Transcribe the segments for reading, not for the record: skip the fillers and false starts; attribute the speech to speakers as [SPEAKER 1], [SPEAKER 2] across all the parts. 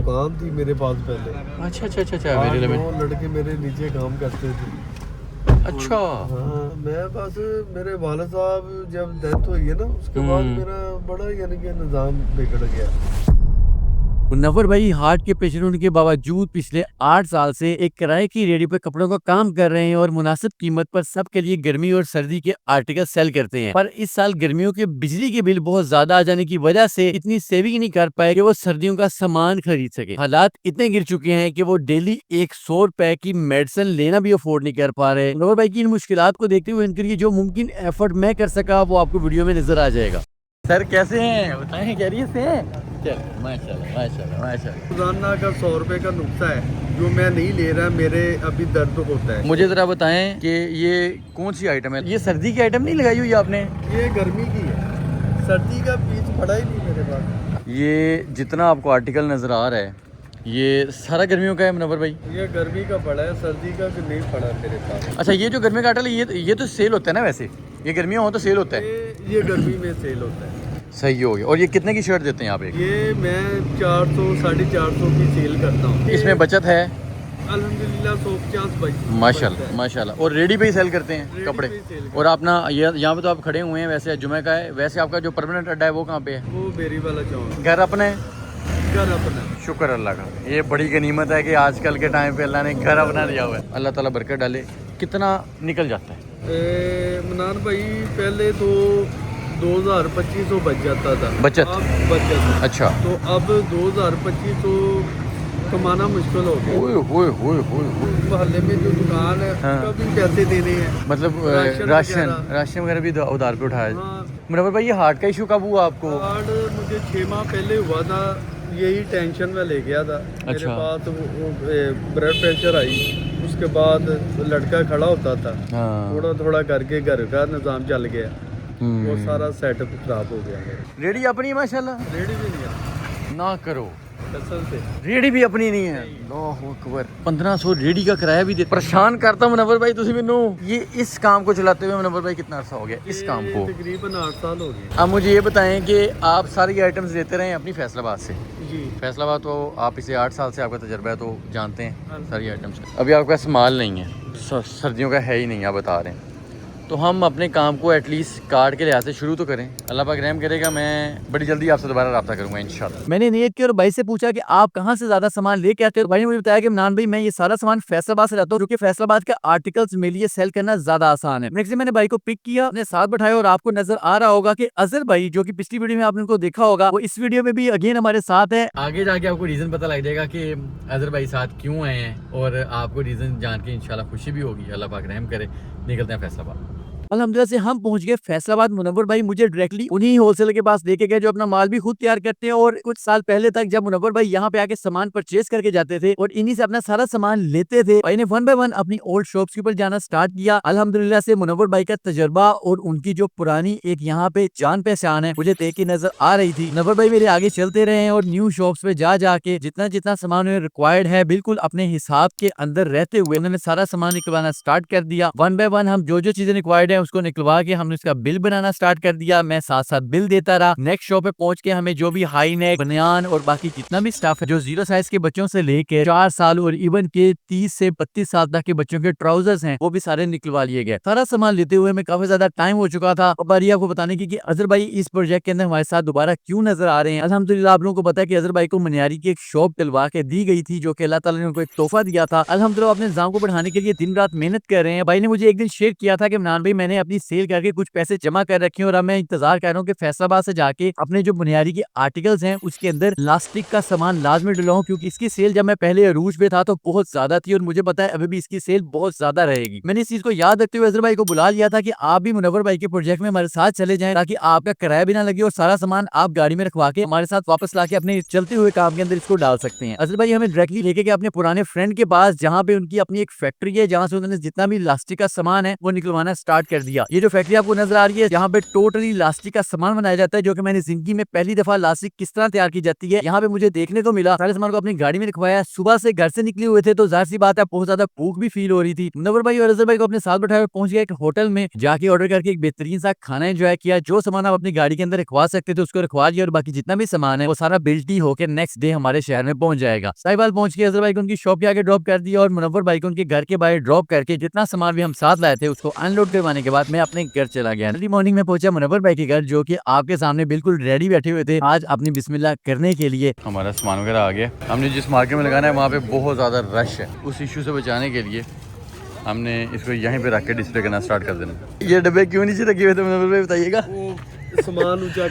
[SPEAKER 1] दुकान थी मेरे पास पहले।
[SPEAKER 2] अच्छा अच्छा अच्छा अच्छा, वेरी
[SPEAKER 1] वो
[SPEAKER 2] लिमिट।
[SPEAKER 1] लड़के मेरे नीचे काम करते थे।
[SPEAKER 2] अच्छा।
[SPEAKER 1] हाँ, मैं बस मेरे वाले साहब जब डेथ हुई है ना, उसके बाद मेरा बड़ा यानी कि निज़ाम बिगड़ गया।
[SPEAKER 2] मुनव्वर भाई हार्ट के पेशेंट होने के बावजूद पिछले 8 साल से एक किराए की रेडी पे कपड़ों का काम कर रहे हैं और मुनासिब कीमत पर सबके लिए गर्मी और सर्दी के आर्टिकल सेल करते हैं। पर इस साल गर्मियों के बिजली के बिल बहुत ज्यादा आ जाने की वजह से इतनी सेविंग नहीं कर पाए कि वो सर्दियों का सामान खरीद सके। हालात इतने गिर चुके हैं कि वो डेली 100 रुपए की मेडिसिन लेना भी अफोर्ड नहीं कर पा रहे। मुनव्वर भाई की इन मुश्किलात को देखते हुए इनके लिए जो मुमकिन एफर्ट मैं कर सका वो आपको वीडियो में नजर आ जाएगा। सर कैसे हैं बताएं, खैरियत से हैं? चलो माशाल्लाह माशाल्लाह माशाल्लाह।
[SPEAKER 1] रोजाना का 100 रुपए का नुस्खा है जो मैं नहीं ले रहा, मेरे अभी दर्द होता है।
[SPEAKER 2] मुझे जरा बताएं कि ये कौन सी आइटम है? ये सर्दी की आइटम नहीं लगाई हुई आपने?
[SPEAKER 1] ये गर्मी की है, सर्दी का पीस पड़ा ही नहीं मेरे पास।
[SPEAKER 2] ये जितना आपको आर्टिकल नजर आ रहा है ये सारा गर्मियों का है मुनव्वर भाई?
[SPEAKER 1] ये गर्मी का पड़ा है, सर्दी का नहीं पड़ा मेरे पास।
[SPEAKER 2] अच्छा, ये जो गर्मी का आर्टिकल है ये तो सेल होता है ना? वैसे ये गर्मियाँ हो तो सेल होता है।
[SPEAKER 1] ये गर्मी में सेल होता है।
[SPEAKER 2] सही हो गया। और ये कितने की शर्ट देते हैं आप एक?
[SPEAKER 1] ये मैं 400 450 की सेल करता हूँ।
[SPEAKER 2] इसमें बचत है
[SPEAKER 1] अल्हम्दुलिल्लाह 150 बच
[SPEAKER 2] माशाल्लाह माशाल्लाह। और रेडी पे ही सेल करते हैं
[SPEAKER 1] रेडी
[SPEAKER 2] कपड़े?
[SPEAKER 1] पे ही सेल करते
[SPEAKER 2] और अपना यहाँ पे तो आप खड़े हुए हैं, वैसे जुमे का है, वैसे आपका जो परमानेंट अड्डा है वो कहाँ पे है?
[SPEAKER 1] वो बेरी वाला चौक।
[SPEAKER 2] घर अपने?
[SPEAKER 1] घर अपना।
[SPEAKER 2] शुक्र अल्लाह का, ये बड़ी गनीमत है कि आजकल के टाइम पे अल्लाह ने घर अपना दिया हुआ है। अल्लाह ताला बरकत डाले। कितना निकल जाता है?
[SPEAKER 1] मनान भाई पहले तो 2000-2500 बच जाता था।
[SPEAKER 2] बचत?
[SPEAKER 1] अब बच जाता।
[SPEAKER 2] अच्छा।
[SPEAKER 1] तो अब 2000-2500 कमाना मुश्किल हो गया।
[SPEAKER 2] ओए होए होए होए होए।
[SPEAKER 1] मोहल्ले में जो दुकान है
[SPEAKER 2] हाँ।
[SPEAKER 1] उसका भी पैसे देने हैं।
[SPEAKER 2] मतलब राशन वगैरह भी उधार पे उठाया।
[SPEAKER 1] हाँ।
[SPEAKER 2] मुनव्वर भाई ये हार्ट का इशू कब हुआ आपको?
[SPEAKER 1] कार्ड मुझे 6 माह पहले हुआ था, यही टेंशन में ले गया था। मेरे
[SPEAKER 2] अच्छा।
[SPEAKER 1] पास वो ब्लड प्रेशर आई, उसके बाद लड़का खड़ा होता था,
[SPEAKER 2] हाँ।
[SPEAKER 1] थोड़ा थोड़ा करके घर का निज़ाम चल गया, वो सारा सेटअप खराब हो गया मेरा।
[SPEAKER 2] रेडी अपनी है माशाल्लाह?
[SPEAKER 1] रेडी भी नहीं है
[SPEAKER 2] ना करो,
[SPEAKER 1] कसम से।
[SPEAKER 2] रेडी भी अपनी नहीं है। अल्लाहु अकबर। 1500 रेडी का किराया भी दे। परेशान करता मुनव्वर भाई तुसी मैनू। ये इस काम को चलाते हुए मुनव्वर भाई कितना अर्सा हो गया इस काम को?
[SPEAKER 1] तकरीबन 8 साल हो गए।
[SPEAKER 2] अब मुझे ये बताएं कि आप सारी आइटम्स देते रहे अपनी फैसलाबाद से?
[SPEAKER 1] जी।
[SPEAKER 2] फैसलाबाद तो आप इसे 8 साल से आपका तजर्बा है तो जानते हैं सारी आइटम्स। अभी आपके पास माल नहीं है, सर्दियों का है ही नहीं, आप बता रहे हैं, तो हम अपने काम को एटलीस्ट कार्ड के लिहाज से शुरू तो करें। अल्लाह पाक रहम करेगा, मैं बड़ी जल्दी आपसे दोबारा रब्ता करूंगा इंशाल्लाह। मैंने नियत की और भाई से पूछा कि आप कहाँ से ज्यादा सामान लेके आते हो। भाई ने मुझे बताया कि इमरान भाई मैं ये सारा सामान फैसलाबाद से लाता हूँ क्योंकि फैसलाबाद के आर्टिकल्स मेरे लिए सेल करना ज्यादा आसान है। नेक्स्ट मैंने भाई को पिक किया, अपने साथ बैठाया और आपको नजर आ रहा होगा कि अजहर भाई जो कि पिछली वीडियो में आपने उनको देखा होगा वो इस वीडियो में भी अगेन हमारे साथ है। आगे जाके आपको रीजन पता लग जाएगा कि अजहर भाई साथ क्यों आए हैं और आपको रीजन जान के इंशाल्लाह खुशी भी होगी। अल्लाह पाक रहम करे। निकलते हैं फैसलाबाद। अल्हम्दुलिल्लाह से हम पहुंच गए फैसलाबाद। मुनव्वर भाई मुझे डायरेक्टली उन्हीं होलसेलर के पास लेके गए जो अपना माल भी खुद तैयार करते हैं। और कुछ साल पहले तक जब मुनव्वर भाई यहाँ पे आके सामान परचेज करके जाते थे और इन्हीं से अपना सारा सामान लेते थे, भाई ने 1 बाय 1 अपनी ओल्ड शॉप्स के ऊपर जाना स्टार्ट किया। अल्हम्दुलिल्लाह से मुनव्वर भाई का तजर्बा और उनकी जो पुरानी एक यहाँ पे जान पहचान है मुझे देख के नजर आ रही थी। मुनव्वर भाई मेरे आगे चलते रहे और न्यू शॉप्स पे जा जाके जितना जितना सामान रिक्वायर्ड है बिल्कुल अपने हिसाब के अंदर रहते हुए उन्होंने सारा सामान निकलवाना स्टार्ट कर दिया। 1 बाय 1 हम जो जो चीजें रिक्वायर्ड है उसको निकलवा के हमने इसका बिल बनाना स्टार्ट कर दिया। मैं साथ साथ बिल देता रहा। नेक्स्ट शॉप पे पहुंच के हमें जो भी हाई नेक बनियान और बाकी जितना भी स्टाफ है जो 0 साइज के बच्चों से लेके 4 साल और इवन के 30 से 32 साल तक के बच्चों के ट्राउजर्स हैं वो भी सारे निकलवा लिए गए। सारा सामान लेते हुए हमें काफी ज्यादा टाइम हो चुका था। अब बारी आपको बताने की कि अजहर भाई इस प्रोजेक्ट के अंदर हमारे साथ दोबारा क्यों नजर आ रहे हैं। अल्हम्दुलिल्लाह आप लोगों को पता है कि अजहर भाई को मनियारी की एक शॉप दिलवा के दी गई थी जो कि अल्लाह ताला ने उनको एक तोहफा दिया था। अल्हम्दुलिल्लाह अपने निजाम को बढ़ाने के लिए दिन रात मेहनत कर रहे हैं। भाई ने मुझे एक दिन शेयर किया था कि इमरान भाई मैंने अपनी सेल करके कुछ पैसे जमा कर रखे हैं और अब मैं इंतजार कर रहा हूँ कि फैसलाबाद से जाके अपने जो बुनियादी के आर्टिकल्स हैं उसके अंदर लास्टिक का सामान लाजमी डलाऊं क्योंकि इसकी सेल जब मैं पहले अरूज पे था तो बहुत ज्यादा थी और मुझे पता है अभी भी इसकी सेल बहुत ज्यादा रहेगी। मैंने इस चीज को याद रखते हुए अजहर भाई को बुला लिया था कि आप भी मुनव्वर भाई के प्रोजेक्ट में हमारे साथ चले जाएं ताकि आपका किराया भी ना लगे और सारा सामान आप गाड़ी में रखवा के हमारे साथ वापस लाके अपने चलते हुए काम के अंदर इसको डाल सकते हैं। अजहर भाई हमें डायरेक्टली लेके गए अपने पुराने फ्रेंड के पास जहाँ पे उनकी अपनी एक फैक्ट्री है जहाँ से उन्होंने जितना भी लास्टिक का सामान है वो निकलवाना स्टार्ट
[SPEAKER 3] कर दिया। ये जो फैक्ट्री आपको नजर आ रही है, यहाँ पे टोटली इलास्टिक का सामान बनाया जाता है, जो कि मैंने जिंदगी में पहली दफा इलास्टिक किस तरह तैयार की जाती है यहाँ पे मुझे देखने को मिला। सारे सामान को अपनी गाड़ी में रखवाया। सुबह से घर से निकले हुए थे तो जाहिर सी बात है बहुत ज्यादा भूख भी फील हो रही थी। मुनव्वर भाई और अजहर भाई को अपने साथ बैठाया, पहुंच गया एक होटल में, जाके ऑर्डर करके एक बेहतरीन सा खाना एंजॉय किया। जो सामान आप अपनी गाड़ी के अंदर रखवा सकते थे उसको रखवा दिया, और बाकी जितना भी सामान है वो सारा बिल्टी होकर नेक्स्ट डे हमारे शहर में पहुंच जाएगा। साहिबाल पहुंच के अजहर भाई को उनकी शॉप के आगे ड्रॉप कर दिया, और मुनव्वर भाई को उनके घर के बाहर ड्रॉप करके जितना सामान भी हम साथ लाए थे उसको अनलोड करवाने के बाद मैं अपने घर चला गया। अर्ली मॉर्निंग में पहुंचा मुनव्वर भाई के घर, जो कि आपके सामने बिल्कुल रेडी बैठे हुए थे आज अपनी बिस्मिल्लाह करने के लिए।
[SPEAKER 2] हमारा सामान वगैरह आ गया। हमने जिस मार्केट में लगाना है वहाँ पे बहुत ज़्यादा रश है, उस इशू से बचाने के लिए हमने इसको यहीं पे रख के डिस्प्ले करना स्टार्ट कर देना। ये डब्बे क्यों नीचे रखे हुए थे मुनव्वर भाई बताइएगा?
[SPEAKER 1] सामान ऊंचा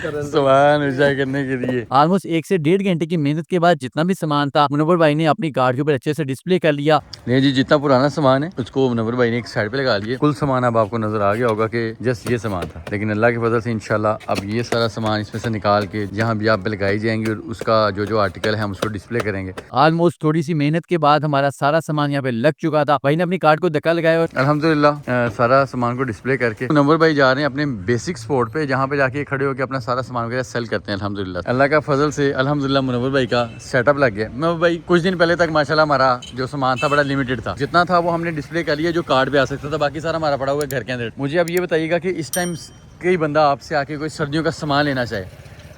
[SPEAKER 2] करने के लिए
[SPEAKER 3] ऑलमोस्ट 1 से 1.5 घंटे की मेहनत के बाद जितना भी सामान था मुनव्वर भाई ने अपनी कार के ऊपर अच्छे से डिस्प्ले कर लिया।
[SPEAKER 2] नहीं जी, जितना पुराना सामान है उसको मुनव्वर भाई ने एक साइड पे लगा लिया। कुल सामान अब आपको नजर आ गया होगा कि जस्ट ये सामान था, लेकिन अल्लाह की फजल से इंशाल्लाह अब ये सारा सामान इसमें से निकाल के जहाँ भी आप पे लगाई जाएंगी और उसका जो आर्टिकल है हम उसको डिस्प्ले करेंगे।
[SPEAKER 3] ऑलमोस्ट थोड़ी सी मेहनत के बाद हमारा सारा सामान यहाँ पे लग चुका था। भाई ने अपनी कार को धक्का लगाया और
[SPEAKER 2] अल्हम्दुलिल्लाह सारा सामान को डिस्प्ले करके मुनव्वर भाई जा रहे हैं अपने बेसिक स्पॉट पे, जहाँ पे जाके खड़े होकर अपना सारा सामान वगैरह सेल करते हैं। अल्हम्दुलिल्लाह अल्लाह का फजल से अल्हम्दुलिल्लाह मुनव्वर भाई का सेटअप लग गया। मुनव्वर भाई कुछ दिन पहले तक माशाल्लाह हमारा जो सामान था बड़ा लिमिटेड था, जितना था वो हमने डिस्प्ले कर लिया जो कार्ड पे आ सकता था, बाकी सारा हमारा पड़ा हुआ है घर के अंदर। मुझे अब ये बताइएगा कि इस टाइम कई बंदा आपसे आके कोई सर्दियों का सामान लेना चाहे,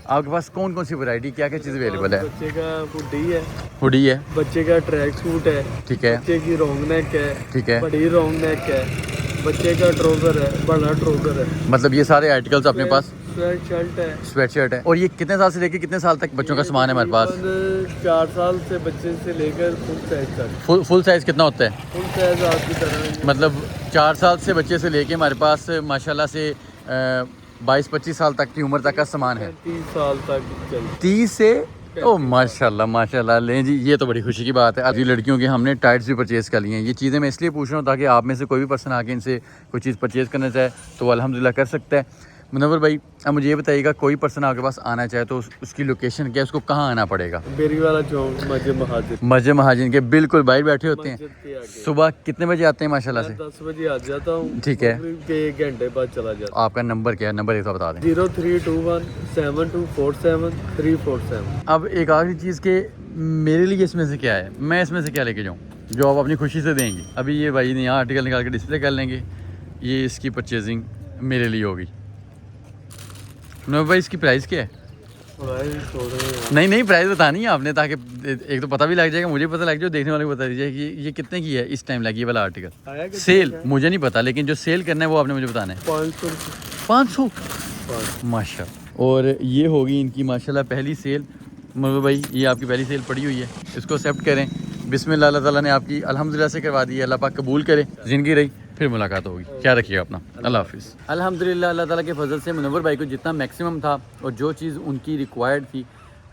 [SPEAKER 2] आपके पास कौन कौन सी वैरायटी क्या क्या चीज़ अवेलेबल है?
[SPEAKER 1] बच्चे का
[SPEAKER 2] हुडी है,
[SPEAKER 1] बच्चे का ट्रैक सूट है,
[SPEAKER 2] ठीक है,
[SPEAKER 1] बच्चे की रॉन्ग नेक है,
[SPEAKER 2] ठीक है,
[SPEAKER 1] बड़ी रॉन्ग नेक है, बच्चे का ट्राउजर है, बड़ा ट्राउजर है,
[SPEAKER 2] मतलब ये सारे आर्टिकल्स अपने पास,
[SPEAKER 1] स्वेट शर्ट है,
[SPEAKER 2] स्वेट शर्ट है। और ये कितने साल से लेके कितने साल तक बच्चों का सामान है हमारे पास?
[SPEAKER 1] 4 साल से बच्चे से लेकर फुल साइज तक।
[SPEAKER 2] फुल साइज कितना होता है?
[SPEAKER 1] फुल साइज आपकी तरह
[SPEAKER 2] मतलब 4 साल से बच्चे से लेके हमारे पास माशाल्लाह से 22-25 साल तक की उम्र तक का सामान है।
[SPEAKER 1] 30 साल तक चलती।
[SPEAKER 2] 30 से ओ माशाल्लाह माशाल्लाह। लें जी, ये तो बड़ी खुशी की बात है। अभी लड़कियों के हमने टाइट्स भी परचेज़ कर लिए हैं। ये चीज़ें मैं इसलिए पूछ रहा हूँ ताकि आप में से कोई भी पर्सन आके इनसे कोई चीज़ परचेज़ करना चाहे तो अल्हम्दुलिल्लाह कर सकता है। मुनव्वर भाई अब मुझे ये बताइएगा, कोई पर्सन आपके पास आना चाहे तो उसकी लोकेशन क्या है, उसको कहाँ आना पड़ेगा?
[SPEAKER 1] बेरी वाला चौक,
[SPEAKER 2] मस्जिद महाजिन के बिल्कुल बाहर बैठे होते हैं। सुबह कितने बजे आते हैं माशाल्लाह से?
[SPEAKER 1] 10 बजे आ जाता हूँ,
[SPEAKER 2] ठीक है,
[SPEAKER 1] 1 घंटे बाद चला जाता।
[SPEAKER 2] आपका नंबर क्या है? नंबर एक तो बता दें।
[SPEAKER 1] 0321 7247 347।
[SPEAKER 2] अब एक आखिरी चीज़ के मेरे लिए इसमें से क्या है, मैं इसमें से क्या लेके जाऊँ जो आप अपनी खुशी से देंगे? अभी ये भाई ने यहाँ आर्टिकल निकाल के डिस्प्ले कर लेंगे, ये इसकी परचेजिंग मेरे लिए होगी। भाई इसकी प्राइस क्या है? नहीं प्राइस बतानी है आपने, ताकि एक तो पता भी लग जाएगा, मुझे पता लग जाए, देखने वाले को बता दीजिए कि ये कितने की है इस टाइम लगी ये वाला आर्टिकल। सेल मुझे नहीं पता, लेकिन जो सेल करना है वो आपने मुझे बताना है। 500 माशाल्लाह। और ये होगी इनकी माशाल्लाह पहली सेल। मुनव्वर भाई ये आपकी पहली सेल पड़ी हुई है, इसको एक्सेप्ट करें। बिस्मिल्लाह, अल्लाह ताला ने आपकी अल्हम्दुलिल्लाह से करवा दी है, अल्लाह पाक कबूल करे। ज़िंदगी रही फिर मुलाकात होगी। क्या रखिएगा अपना, अल्लाह हाफिज़। अल्हम्दुलिल्लाह अल्लाह ताला के फजल से मुनव्वर भाई को जितना मैक्सिमम था और जो चीज़ उनकी रिक्वायर्ड थी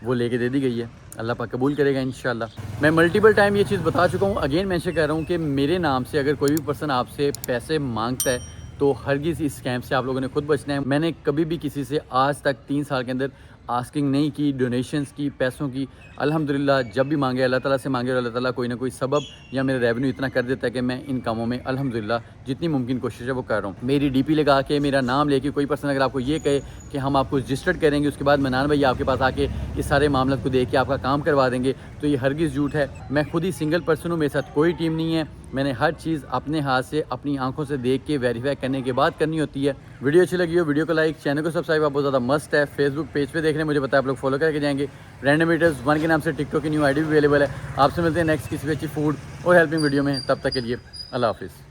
[SPEAKER 2] वो लेके दे दी गई है, अल्लाह पाक कबूल करेगा इंशाल्लाह। मैं मल्टीपल टाइम ये चीज़ बता चुका हूँ, अगेन मेंशन कर रहा हूँ कि मेरे नाम से अगर कोई भी पर्सन आपसे पैसे मांगता है तो हरगिज़ इस स्कैम से आप लोगों ने खुद बचना है। मैंने कभी भी किसी से आज तक 3 साल के अंदर आस्किंग नहीं की, डोनेशंस की, पैसों की। अल्हम्दुलिल्लाह जब भी मांगे अल्लाह ताला से मांगे और अल्लाह ताला कोई ना कोई सबब या मेरा रेवेन्यू इतना कर देता है कि मैं इन कामों में अल्हम्दुलिल्लाह जितनी मुमकिन कोशिश है वो कर रहा हूँ। मेरी डीपी लगा के, मेरा नाम लेके कोई पर्सन अगर आपको ये कहे कि हम आपको रजिस्टर्ड करेंगे, उसके बाद मनान भाई आपके पास आके इस सारे मामले को देख के आपका काम करवा देंगे, तो ये हरगिज़ झूठ है। मैं खुद ही सिंगल पर्सन हूँ, मेरे साथ कोई टीम नहीं है। मैंने हर चीज़ अपने हाथ से अपनी आंखों से देख के वेरीफाई करने के बाद करनी होती है। वीडियो अच्छी लगी हो वीडियो को लाइक, चैनल को सब्सक्राइब, आप बहुत ज़्यादा मस्त है। फेसबुक पेज पे देख रहे हैं, मुझे पता है आप लोग फॉलो करके जाएंगे। रैंडम ईटर्स 1 के नाम से टिकटॉक की न्यू आईडी भी अवेलेबल है। आपसे मिलते हैं नेक्स्ट किसी भी अच्छी फूड और हेल्पिंग वीडियो में, तब तक के लिए अल्लाह हाफिज़।